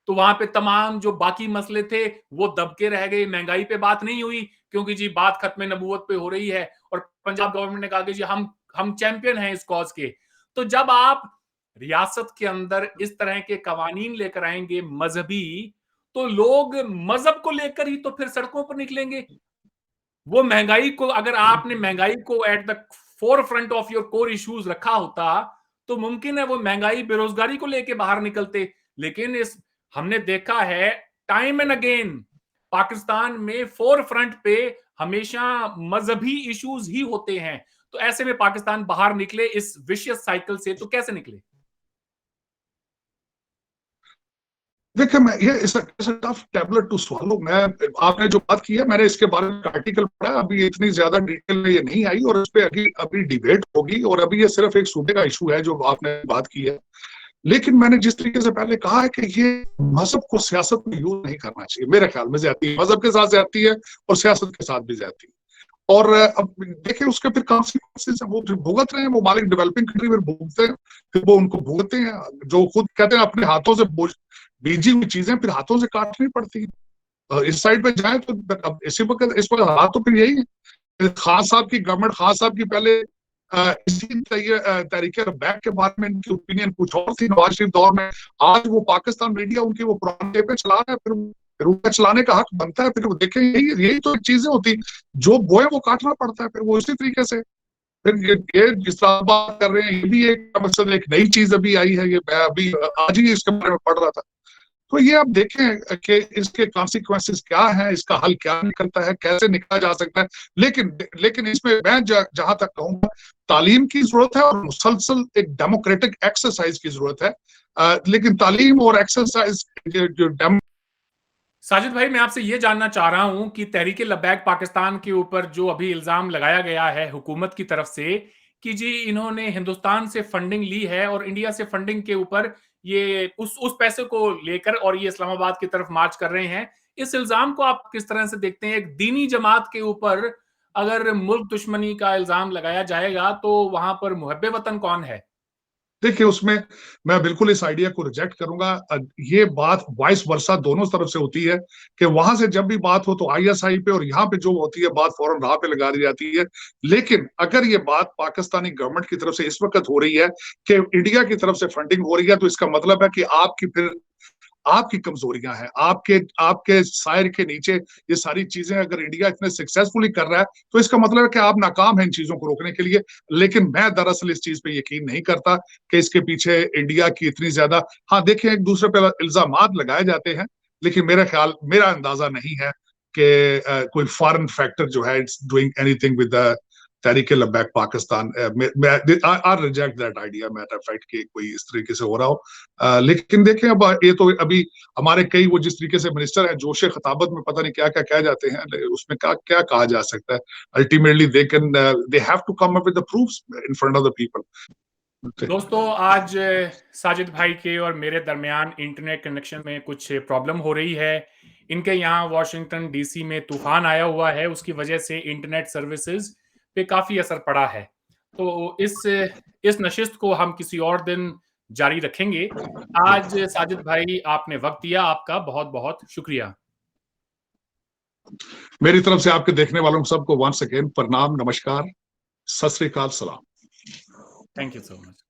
तो वहां पे तमाम जो बाकी मसले थे वो दबके रह गए, महंगाई पे बात नहीं हुई क्योंकि जी बात खत्म नबूवत पे हो रही है और पंजाब गवर्नमेंट ने कहा कि जी हम चैंपियन हैं इस कॉज के। तो जब आप रियासत के अंदर इस तरह के कवानीन लेकर आएंगे मजहबी, तो लोग मजहब को लेकर ही तो फिर सड़कों पर निकलेंगे। वो महंगाई को, अगर आपने महंगाई को at the four front of your core issues रखा होता तो मुमकिन है वो महंगाई बेरोजगारी को लेके बाहर निकलते। लेकिन इस हमने देखा है टाइम एंड अगेन पाकिस्तान में फोर फ्रंट पे हमेशा मजहबी इश्यूज ही होते हैं। तो ऐसे में पाकिस्तान बाहर निकले इस विशियस साइकिल से तो कैसे निकले? देखिए, मैं ये it's a tough tablet to swallow. मैं आपने जो बात की है, मैंने इसके बारे में आर्टिकल पढ़ा, अभी इतनी ज्यादा डिटेल में ये नहीं आई और इस पे अभी अभी डिबेट होगी और अभी ये सिर्फ एक सूबे का इशू है जो आपने बात की है। लेकिन मैंने जिस तरीके से पहले कहा है कि ये मजहब को सियासत में यूज नहीं करना चाहिए, मेरे ख्याल में ज्यादती है, मजहब के साथ ज्यादती है और सियासत के साथ भी ज्यादती है। और अब देखिए उसके फिर कॉन्सिक्वेंसेस वो भुगत रहे हैं, वो मालिक डेवलपिंग कंट्री में भुगतते हैं, फिर वो उनको भुगतते हैं, जो खुद कहते हैं अपने हाथों से बीजी हुई चीजें फिर हाथों से काटनी पड़ती है। इस साइड पे जाए तो अब इसी वक्त इस वक्त हालात तो फिर यही है। खान साहब की गवर्नमेंट, खान साहब की पहले इसी तरीके बैक के बारे में इनकी ओपिनियन कुछ और थी नवाज शरीफ दौर में। आज वो पाकिस्तान मीडिया उनकी वो पुराने पे चला रहा है, फिर उनका चलाने का हक बनता है। फिर वो देखें, यही तो चीजें होती, जो बोए वो काटना पड़ता है, फिर वो इसी तरीके से फिर ये जिस तरह बात कर रहे हैं, ये भी एक मतलब एक नई चीज अभी आई है। ये मैं अभी आज ही इसके बारे में पढ़ रहा था। तो ये आप देखें कि इसके कॉन्सिक्वेंसेस क्या हैं, इसका हल क्या निकलता है, कैसे निकला जा सकता है। लेकिन इसमें मैं जहां तक कहूंगा, तालीम की जरूरत है और मुसलसल एक डेमोक्रेटिक एक्सरसाइज की जरूरत है। लेकिन तालीम और एक्सरसाइज जो साजिद भाई, मैं आपसे ये जानना चाह रहा हूं कि तहरीक लब्बैक पाकिस्तान के ऊपर जो अभी इल्जाम लगाया गया है हुकूमत की तरफ से कि जी इन्होंने हिंदुस्तान से फंडिंग ली है और इंडिया से फंडिंग के ऊपर ये उस पैसे को लेकर और ये इस्लामाबाद की तरफ मार्च कर रहे हैं, इस इल्जाम को आप किस तरह से देखते हैं? एक दीनी जमात के ऊपर अगर मुल्क दुश्मनी का इल्जाम लगाया जाएगा तो वहां पर मुहब्बे वतन कौन है? देखिए उसमें मैं बिल्कुल इस आइडिया को रिजेक्ट करूंगा। ये बात वाइस वर्सा दोनों तरफ से होती है कि वहां से जब भी बात हो तो आईएसआई पे और यहाँ पे जो होती है बात फौरन राह पे लगा दी जाती है। लेकिन अगर ये बात पाकिस्तानी गवर्नमेंट की तरफ से इस वक्त हो रही है कि इंडिया की तरफ से फंडिंग हो रही है, तो इसका मतलब है कि आपकी फिर आपकी कमजोरियां हैं, आपके आपके सायर के नीचे ये सारी चीजें अगर इंडिया इतने सक्सेसफुली कर रहा है तो इसका मतलब है कि आप नाकाम हैं इन चीजों को रोकने के लिए। लेकिन मैं दरअसल इस चीज पे यकीन नहीं करता कि इसके पीछे इंडिया की इतनी ज्यादा, हाँ देखिए एक दूसरे पे इल्जाम लगाए जाते हैं, लेकिन मेरा अंदाजा नहीं है कि कोई फॉरेन फैक्टर जो है it's doing anything with the Tehreek Labbaik Pakistan. I reject that idea, matter of fact कि कोई इस तरीके से हो रहा हो। लेकिन देखें अब ये तो अभी हमारे कई वो जिस तरीके से मिनिस्टर हैं जोशे खताबत में पता नहीं क्या क्या कह जाते हैं, उसमें क्या क्या कहा जा सकता है। Ultimately they have to come up with the proofs in front of the people. दोस्तों, आज साजिद भाई के और मेरे दरमियान इंटरनेट कनेक्शन में कुछ प्रॉब्लम हो रही है। इनके यहाँ वाशिंगटन डीसी में तूफान आया हुआ है, उसकी वजह से इंटरनेट सर्विसेज पे काफ़ी असर पड़ा है। तो इस नशिस्त को हम किसी और दिन जारी रखेंगे। आज साजिद भाई आपने वक्त दिया, आपका बहुत-बहुत शुक्रिया। मेरी तरफ से आपके देखने वालों सबको वंस अगेन प्रणाम, नमस्कार, सत श्री अकाल, सलाम। Thank you so much.